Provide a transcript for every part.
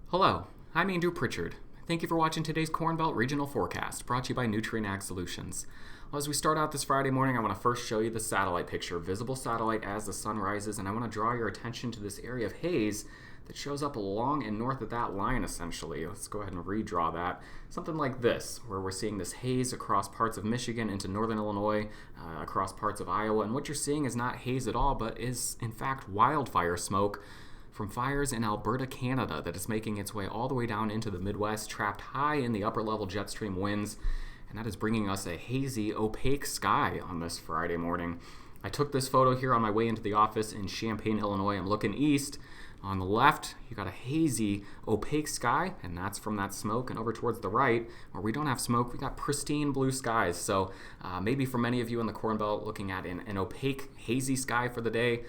Hello, I'm Andrew Pritchard. Thank you for watching today's Corn Belt Regional Forecast, brought to you by Nutrien Ag Solutions. Well, as we start out this Friday morning, I want to first show you the satellite picture, visible satellite as the sun rises, and I want to draw your attention to this area of haze that shows up along and north of that line, essentially. Let's go ahead and redraw that. Something like this, where we're seeing this haze across parts of Michigan into northern Illinois, across parts of Iowa, and what you're seeing is not haze at all, but is, in fact, wildfire smoke from fires in Alberta, Canada, that is making its way all the way down into the Midwest, trapped high in the upper level jet stream winds, and that is bringing us a hazy, opaque sky on this Friday morning. I took this photo here on my way into the office in Champaign, Illinois. I'm looking east. On the left, you got a hazy, opaque sky, and that's from that smoke. And over towards the right, where we don't have smoke, we got pristine blue skies. So maybe for many of you in the Corn Belt, looking at an opaque, hazy sky for the day.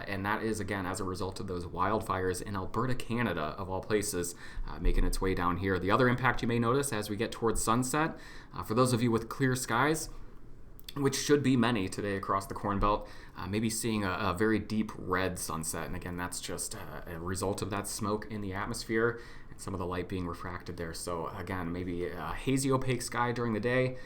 And that is, again, as a result of those wildfires in Alberta, Canada, of all places, making its way down here. The other impact you may notice as we get towards sunset, for those of you with clear skies, which should be many today across the Corn Belt, maybe seeing a very deep red sunset. And again, that's just a result of that smoke in the atmosphere and some of the light being refracted there. So again, maybe a hazy, opaque sky during the day,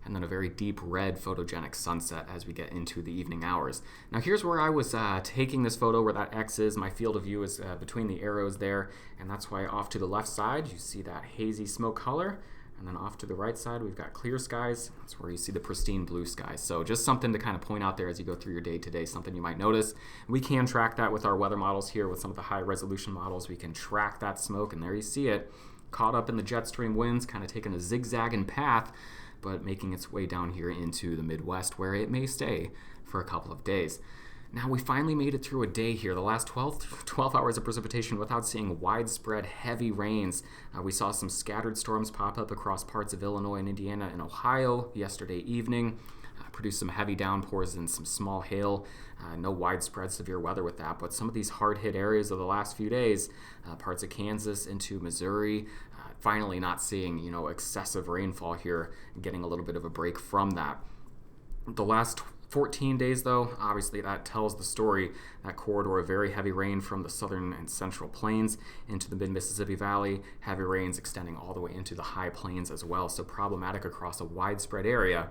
and then a very deep red photogenic sunset as we get into the evening hours. Now here's where I was taking this photo, where that X is. My field of view is between the arrows there, and that's why off to the left side you see that hazy smoke color. And then off to the right side, we've got clear skies. That's where you see the pristine blue skies. So just something to kind of point out there as you go through your day today, something you might notice. We can track that with our weather models here, with some of the high resolution models. We can track that smoke, and there you see it, caught up in the jet stream winds, kind of taking a zigzagging path, but making its way down here into the Midwest, where it may stay for a couple of days. Now, we finally made it through a day here, the last 12 hours of precipitation, without seeing widespread heavy rains. We saw some scattered storms pop up across parts of Illinois and Indiana and Ohio yesterday evening, produced some heavy downpours and some small hail. No widespread severe weather with that, but some of these hard-hit areas of the last few days, parts of Kansas into Missouri, finally not seeing, excessive rainfall here, and getting a little bit of a break from that. The last 14 days, though, obviously that tells the story. That corridor of very heavy rain from the southern and central plains into the mid-Mississippi Valley, heavy rains extending all the way into the high plains as well. So problematic across a widespread area,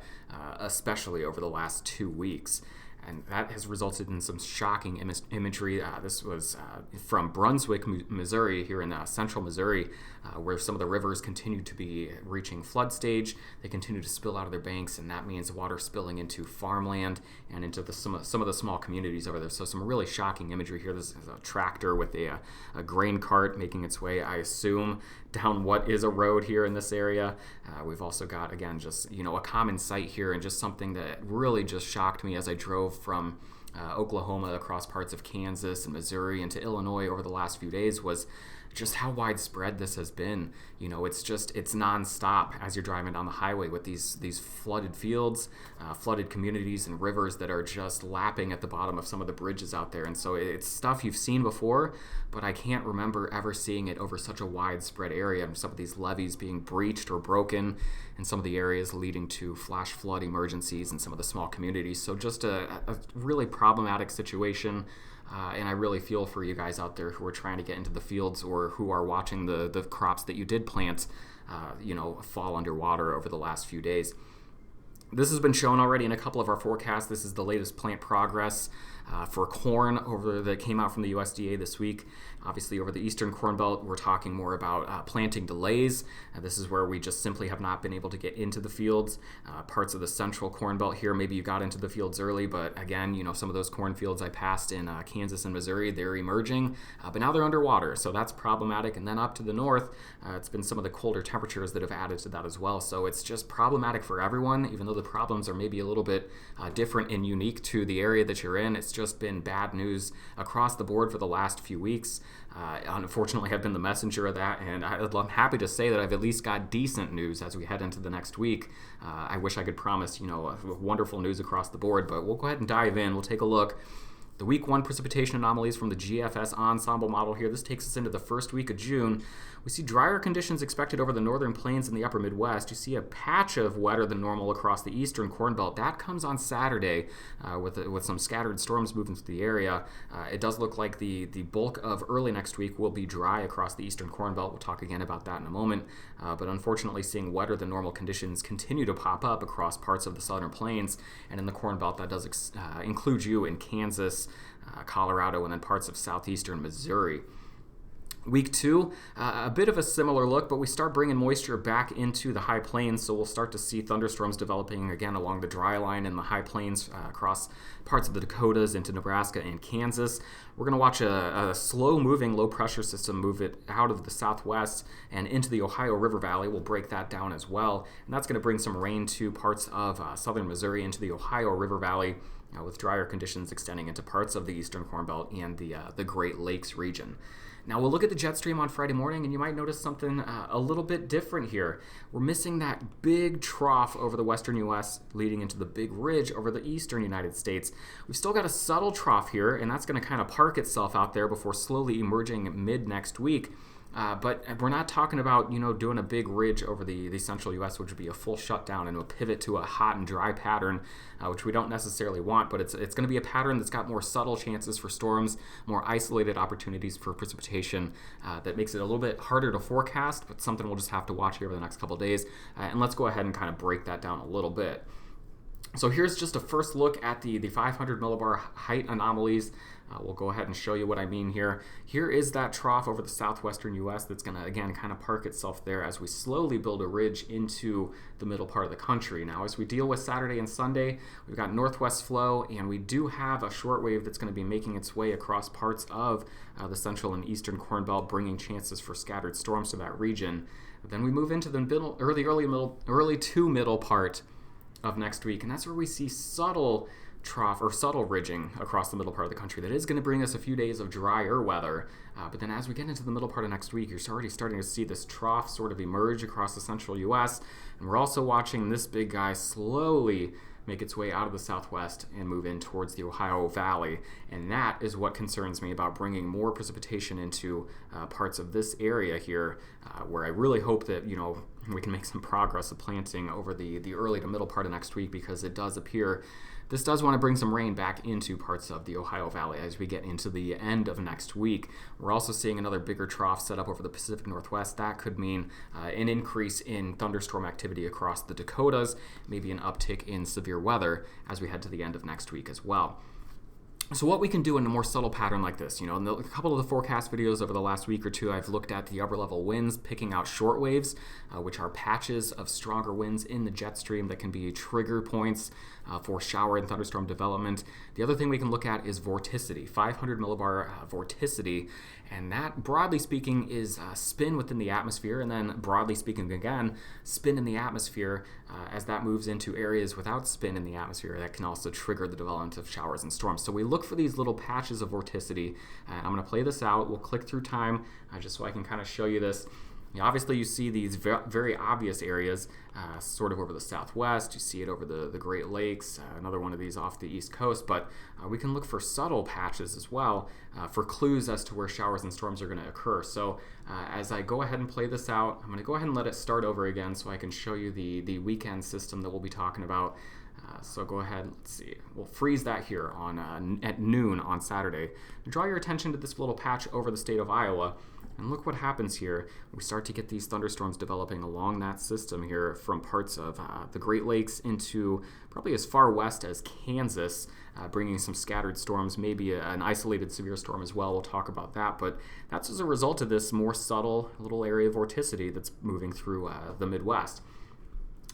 especially over the last 2 weeks. And that has resulted in some shocking imagery. This was from Brunswick, Missouri, here in central Missouri, where some of the rivers continue to be reaching flood stage. They continue to spill out of their banks, and that means water spilling into farmland and into some of the small communities over there. So some really shocking imagery here. This is a tractor with a grain cart making its way, I assume, down what is a road here in this area. We've also got, again, just a common sight here, and just something that really just shocked me as I drove from Oklahoma across parts of Kansas and Missouri into Illinois over the last few days, was just how widespread this has been. It's nonstop as you're driving down the highway with these flooded fields, flooded communities and rivers that are just lapping at the bottom of some of the bridges out there. And so it's stuff you've seen before, but I can't remember ever seeing it over such a widespread area. And some of these levees being breached or broken, and some of the areas leading to flash flood emergencies in some of the small communities. So just a really problematic situation. And I really feel for you guys out there who are trying to get into the fields, or who are watching the crops that you did plant, fall underwater over the last few days. This has been shown already in a couple of our forecasts. This is the latest plant progress for corn that came out from the USDA this week. Obviously, over the eastern Corn Belt, we're talking more about planting delays. This is where we just simply have not been able to get into the fields. Parts of the central Corn Belt here, maybe you got into the fields early, but again, some of those cornfields I passed in Kansas and Missouri, they're emerging, but now they're underwater, so that's problematic. And then up to the north, it's been some of the colder temperatures that have added to that as well. So it's just problematic for everyone, even though the problems are maybe a little bit different and unique to the area that you're in. It's just been bad news across the board for the last few weeks. Unfortunately, I've been the messenger of that, and I'm happy to say that I've at least got decent news as we head into the next week. I wish I could promise, wonderful news across the board, but we'll go ahead and dive in. We'll take a look The week 1 precipitation anomalies from the GFS ensemble model here. This takes us into the first week of June. We see drier conditions expected over the northern plains and the upper Midwest. You see a patch of wetter than normal across the eastern Corn Belt. That comes on Saturday with some scattered storms moving through the area. It does look like the bulk of early next week will be dry across the eastern Corn Belt. We'll talk again about that in a moment. But unfortunately, seeing wetter than normal conditions continue to pop up across parts of the southern plains and in the Corn Belt. That does include you in Kansas, Colorado, and then parts of southeastern Missouri. Week 2, a bit of a similar look, but we start bringing moisture back into the high plains, so we'll start to see thunderstorms developing again along the dry line in the high plains across parts of the Dakotas into Nebraska and Kansas. We're going to watch a slow-moving low-pressure system move it out of the southwest and into the Ohio River Valley. We'll break that down as well, and that's going to bring some rain to parts of southern Missouri into the Ohio River Valley, with drier conditions extending into parts of the eastern Corn Belt and the Great Lakes region. Now we'll look at the jet stream on Friday morning, and you might notice something a little bit different here. We're missing that big trough over the western U.S. leading into the big ridge over the eastern United States. We've still got a subtle trough here, and that's going to kind of park itself out there before slowly emerging mid next week. But we're not talking about, doing a big ridge over the central U.S., which would be a full shutdown and a pivot to a hot and dry pattern, which we don't necessarily want. But it's going to be a pattern that's got more subtle chances for storms, more isolated opportunities for precipitation. That makes it a little bit harder to forecast, but something we'll just have to watch here over the next couple of days. And let's go ahead and kind of break that down a little bit. So here's just a first look at the 500 millibar height anomalies. We'll go ahead and show you what I mean here. Here is that trough over the southwestern U.S. that's going to, again, kind of park itself there as we slowly build a ridge into the middle part of the country. Now, as we deal with Saturday and Sunday, we've got northwest flow, and we do have a shortwave that's going to be making its way across parts of the central and eastern Corn Belt, bringing chances for scattered storms to that region. Then we move into the early to middle part of next week, and that's where we see subtle trough or subtle ridging across the middle part of the country. That is going to bring us a few days of drier weather, but then as we get into the middle part of next week, you're already starting to see this trough sort of emerge across the central U.S., and we're also watching this big guy slowly make its way out of the southwest and move in towards the Ohio Valley, and that is what concerns me about bringing more precipitation into parts of this area here, where I really hope that we can make some progress of planting over the early to middle part of next week, because it does appear this does want to bring some rain back into parts of the Ohio Valley as we get into the end of next week. We're also seeing another bigger trough set up over the Pacific Northwest. That could mean an increase in thunderstorm activity across the Dakotas, maybe an uptick in severe weather as we head to the end of next week as well. So what we can do in a more subtle pattern like this, in a couple of the forecast videos over the last week or two, I've looked at the upper level winds, picking out short waves, which are patches of stronger winds in the jet stream that can be trigger points for shower and thunderstorm development. The other thing we can look at is vorticity, 500 millibar vorticity, and that, broadly speaking, is spin within the atmosphere, and then broadly speaking again, spin in the atmosphere as that moves into areas without spin in the atmosphere. That can also trigger the development of showers and storms. So we look for these little patches of vorticity. I'm going to play this out. We'll click through time just so I can kind of show you this. Obviously, you see these very obvious areas sort of over the southwest. You see it over the Great Lakes, another one of these off the east coast. But we can look for subtle patches as well for clues as to where showers and storms are going to occur. So as I go ahead and play this out, I'm going to go ahead and let it start over again so I can show you the weekend system that we'll be talking about. So go ahead, let's see. We'll freeze that here on at noon on Saturday. Draw your attention to this little patch over the state of Iowa. And look what happens here. We start to get these thunderstorms developing along that system here from parts of the Great Lakes into probably as far west as Kansas, bringing some scattered storms, maybe an isolated severe storm as well. We'll talk about that. But that's as a result of this more subtle little area of vorticity that's moving through the Midwest.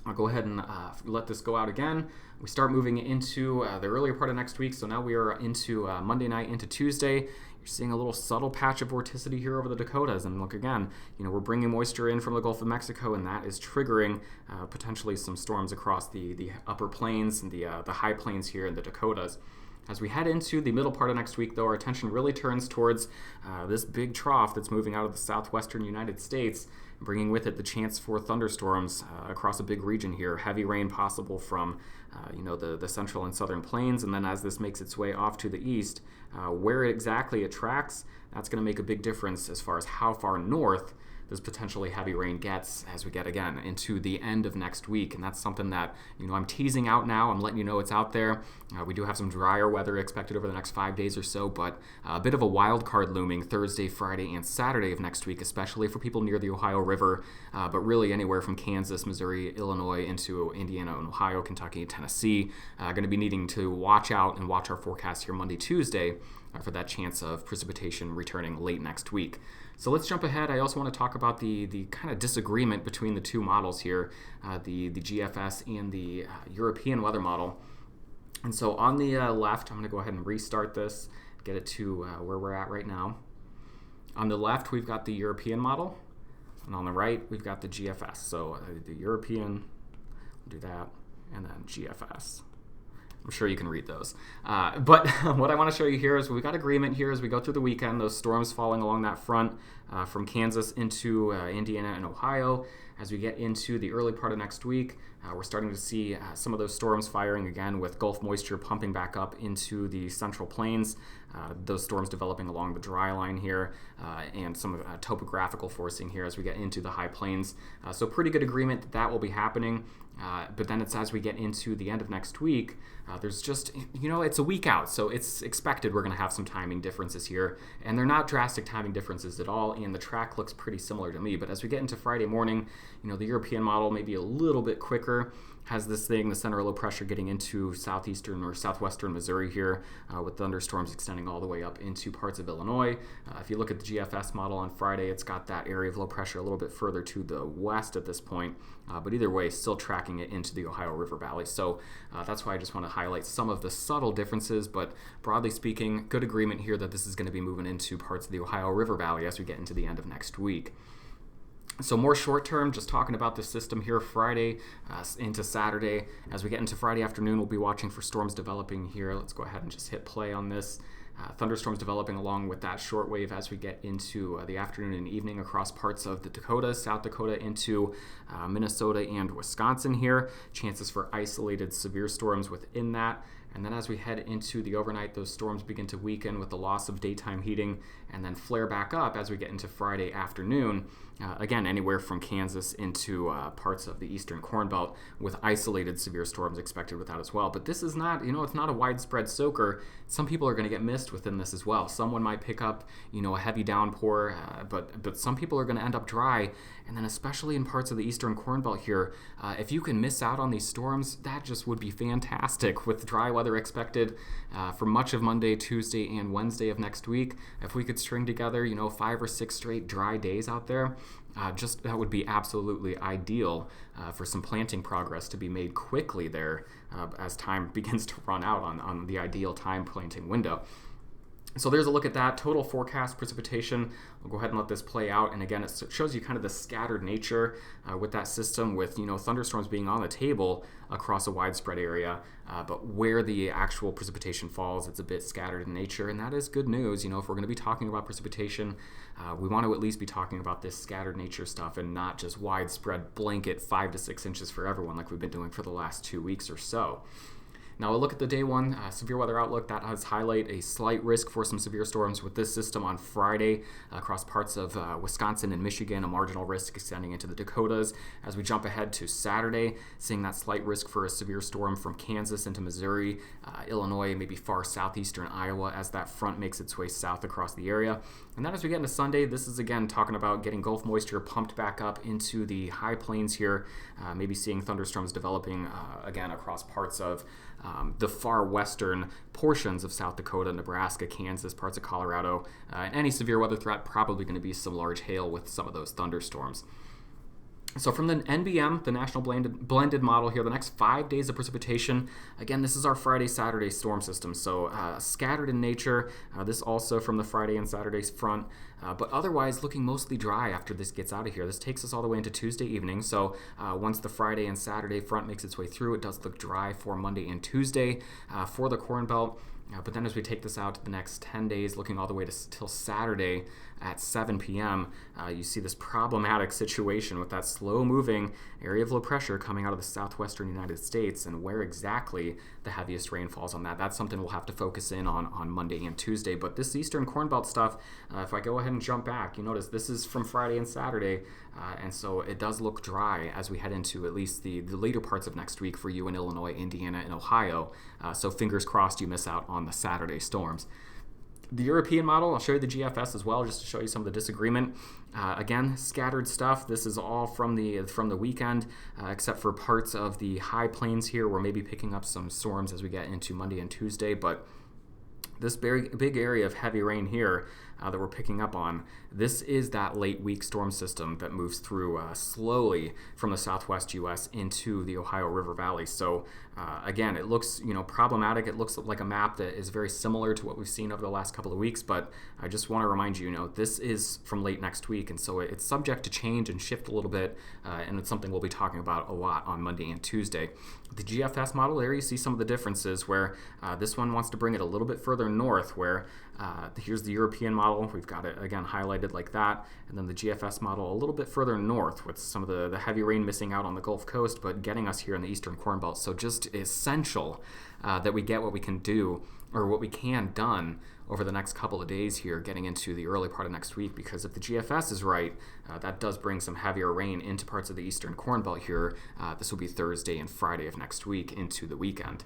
I'll go ahead and let this go out again. We start moving into the earlier part of next week. So now we are into Monday night into Tuesday. You're seeing a little subtle patch of vorticity here over the Dakotas. And look again, we're bringing moisture in from the Gulf of Mexico, and that is triggering potentially some storms across the upper plains and the high plains here in the Dakotas. As we head into the middle part of next week, though, our attention really turns towards this big trough that's moving out of the southwestern United States, bringing with it the chance for thunderstorms across a big region here. Heavy rain possible from the central and southern plains, and then as this makes its way off to the east, where exactly it tracks, that's going to make a big difference as far as how far north this potentially heavy rain gets as we get again into the end of next week. And that's something that I'm teasing out now. I'm letting you know it's out there. We do have some drier weather expected over the next 5 days or so, but a bit of a wild card looming Thursday, Friday, and Saturday of next week, especially for people near the Ohio River, but really anywhere from Kansas, Missouri, Illinois into Indiana and Ohio, Kentucky, and Tennessee. Going to be needing to watch out and watch our forecast here Monday, Tuesday for that chance of precipitation returning late next week. So let's jump ahead. I also want to talk about the kind of disagreement between the two models here, the GFS and the European weather model. And so on the left, I'm going to go ahead and restart this, get it to where we're at right now. On the left, we've got the European model, and on the right, we've got the GFS. So the European, we'll do that, and then GFS. I'm sure you can read those. But what I want to show you here is we've got agreement here as we go through the weekend, those storms falling along that front from Kansas into Indiana and Ohio. As we get into the early part of next week, we're starting to see some of those storms firing again with Gulf moisture pumping back up into the central plains. Those storms developing along the dry line here and some topographical forcing here as we get into the high plains. So pretty good agreement that will be happening. But then it's as we get into the end of next week, there's just, it's a week out, so it's expected we're going to have some timing differences here. And they're not drastic timing differences at all, and the track looks pretty similar to me. But as we get into Friday morning, the European model may be a little bit quicker, has this thing, the center of low pressure getting into southeastern or southwestern Missouri here with thunderstorms extending all the way up into parts of Illinois. If you look at the GFS model on Friday, it's got that area of low pressure a little bit further to the west at this point. But either way, still tracking it into the Ohio River Valley. So that's why I just want to highlight some of the subtle differences. But broadly speaking, good agreement here that this is going to be moving into parts of the Ohio River Valley as we get into the end of next week. So more short term, just talking about the system here Friday into Saturday. As we get into Friday afternoon, we'll be watching for storms developing here. Let's go ahead and just hit play on this. Thunderstorms developing along with that shortwave as we get into the afternoon and evening across parts of the Dakotas, South Dakota into Minnesota and Wisconsin here. Chances for isolated severe storms within that. And then as we head into the overnight, those storms begin to weaken with the loss of daytime heating and then flare back up as we get into Friday afternoon. Again, anywhere from Kansas into parts of the eastern Corn Belt with isolated severe storms expected with that as well. But this is not, it's not a widespread soaker. Some people are going to get missed within this as well. Someone might pick up, a heavy downpour, but some people are going to end up dry. And then especially in parts of the eastern Corn Belt here, if you can miss out on these storms, that just would be fantastic with dry weather expected for much of Monday, Tuesday, and Wednesday of next week. If we could string together, 5 or 6 straight dry days out there, that would be absolutely ideal for some planting progress to be made quickly there as time begins to run out on the ideal time planting window. So there's a look at that. Total forecast precipitation. We'll go ahead and let this play out. And again, it shows you kind of the scattered nature with that system with, thunderstorms being on the table across a widespread area. But where the actual precipitation falls, it's a bit scattered in nature. And that is good news. If we're going to be talking about precipitation, we want to at least be talking about this scattered nature stuff and not just widespread blanket 5 to 6 inches for everyone like we've been doing for the last 2 weeks or so. Now we'll look at the day one severe weather outlook. That does highlight a slight risk for some severe storms with this system on Friday across parts of Wisconsin and Michigan, a marginal risk extending into the Dakotas. As we jump ahead to Saturday, seeing that slight risk for a severe storm from Kansas into Missouri, Illinois, maybe far southeastern Iowa as that front makes its way south across the area. And then as we get into Sunday, this is again talking about getting Gulf moisture pumped back up into the high plains here, maybe seeing thunderstorms developing again across parts of the far western portions of South Dakota, Nebraska, Kansas, parts of Colorado. And any severe weather threat, probably going to be some large hail with some of those thunderstorms. So from the NBM, the National Blended Model here, the next 5 days of precipitation, again, this is our Friday, Saturday storm system. So scattered in nature, this also from the Friday and Saturday's front, but otherwise looking mostly dry after this gets out of here. This takes us all the way into Tuesday evening. So once the Friday and Saturday front makes its way through, it does look dry for Monday and Tuesday for the Corn Belt. But then as we take this out to the next 10 days, looking all the way till Saturday at 7 p.m., you see this problematic situation with that slow-moving area of low pressure coming out of the southwestern United States, and where exactly the heaviest rain falls on that. That's something we'll have to focus in on Monday and Tuesday. But this eastern Corn Belt stuff, if I go ahead and jump back, you notice this is from Friday and Saturday, and so it does look dry as we head into at least the later parts of next week for you in Illinois, Indiana, and Ohio. So fingers crossed you miss out on the Saturday storms. The European model, I'll show you the GFS as well, just to show you some of the disagreement. Again, scattered stuff. This is all from the weekend, except for parts of the high plains here. We're maybe picking up some storms as we get into Monday and Tuesday, but this very big area of heavy rain here that we're picking up on, this is that late week storm system that moves through slowly from the southwest U.S. into the Ohio River Valley. So again, it looks problematic. It looks like a map that is very similar to what we've seen over the last couple of weeks, but I just want to remind you, this is from late next week, and so it's subject to change and shift a little bit, and it's something we'll be talking about a lot on Monday and Tuesday. The GFS model, there you see some of the differences where this one wants to bring it a little bit further north, where here's the European model. We've got it again highlighted like that, and then the GFS model a little bit further north with some of the heavy rain missing out on the Gulf Coast, but getting us here in the eastern Corn Belt. So just essential that we get what we can do, or what we can done over the next couple of days here, getting into the early part of next week, because if the GFS is right, that does bring some heavier rain into parts of the eastern Corn Belt here. This will be Thursday and Friday of next week into the weekend.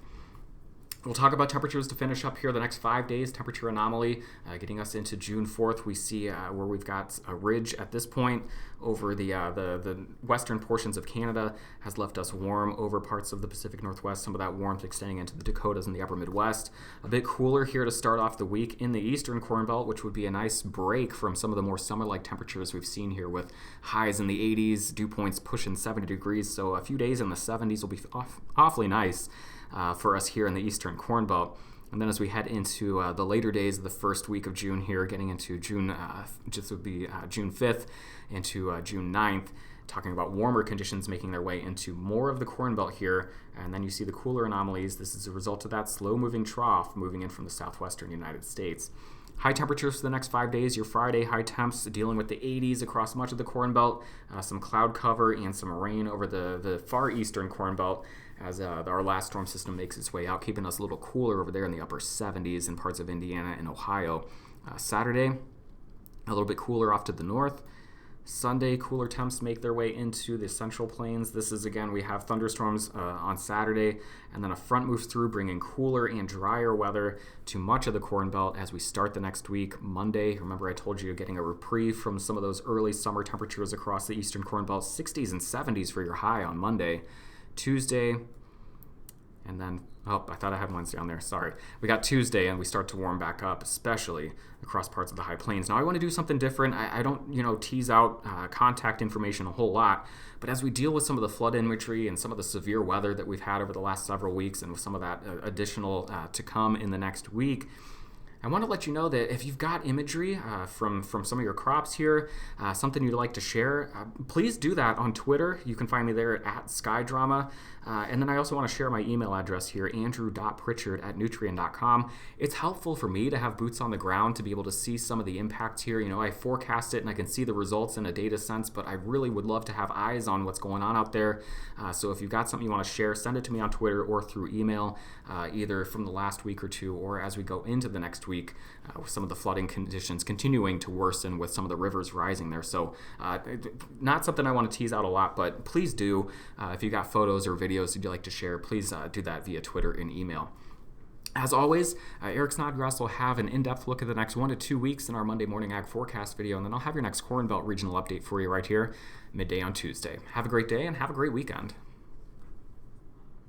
We'll talk about temperatures to finish up here the next 5 days. Temperature anomaly getting us into June 4th. We see where we've got a ridge at this point over the western portions of Canada has left us warm over parts of the Pacific Northwest. Some of that warmth extending into the Dakotas and the upper Midwest. A bit cooler here to start off the week in the eastern Corn Belt, which would be a nice break from some of the more summer-like temperatures we've seen here, with highs in the 80s, dew points pushing 70 degrees. So a few days in the 70s will be awfully nice for us here in the eastern Corn Belt. And then as we head into the later days of the first week of June here, getting into June, just would be June 5th into June 9th, talking about warmer conditions making their way into more of the Corn Belt here. And then you see the cooler anomalies. This is a result of that slow-moving trough moving in from the southwestern United States. High temperatures for the next 5 days. Your Friday high temps dealing with the 80s across much of the Corn Belt, some cloud cover and some rain over the far eastern Corn Belt as our last storm system makes its way out, keeping us a little cooler over there in the upper 70s in parts of Indiana and Ohio. Saturday, a little bit cooler off to the north. Sunday, cooler temps make their way into the central plains. This is, again, we have thunderstorms on Saturday, and then a front moves through, bringing cooler and drier weather to much of the Corn Belt as we start the next week. Monday, remember I told you, getting a reprieve from some of those early summer temperatures across the eastern Corn Belt, 60s and 70s for your high on Monday. Tuesday, and then, I thought I had Wednesday on there, sorry. We got Tuesday, and we start to warm back up, especially across parts of the high plains. Now, I want to do something different. I don't, tease out contact information a whole lot, but as we deal with some of the flood imagery and some of the severe weather that we've had over the last several weeks, and with some of that additional to come in the next week, I want to let you know that if you've got imagery from some of your crops here, something you'd like to share, please do that on Twitter. You can find me there at SkyDrama. And then I also want to share my email address here, andrew.pritchard@nutrien.com. It's helpful for me to have boots on the ground to be able to see some of the impacts here. I forecast it and I can see the results in a data sense, but I really would love to have eyes on what's going on out there. So if you've got something you want to share, send it to me on Twitter or through email, either from the last week or two, or as we go into the next week, with some of the flooding conditions continuing to worsen with some of the rivers rising there. So not something I want to tease out a lot, but please do. If you got photos or videos you'd like to share, please do that via Twitter and email. As always, Eric Snodgrass will have an in-depth look at the next 1 to 2 weeks in our Monday Morning Ag Forecast video, and then I'll have your next Corn Belt regional update for you right here midday on Tuesday. Have a great day and have a great weekend.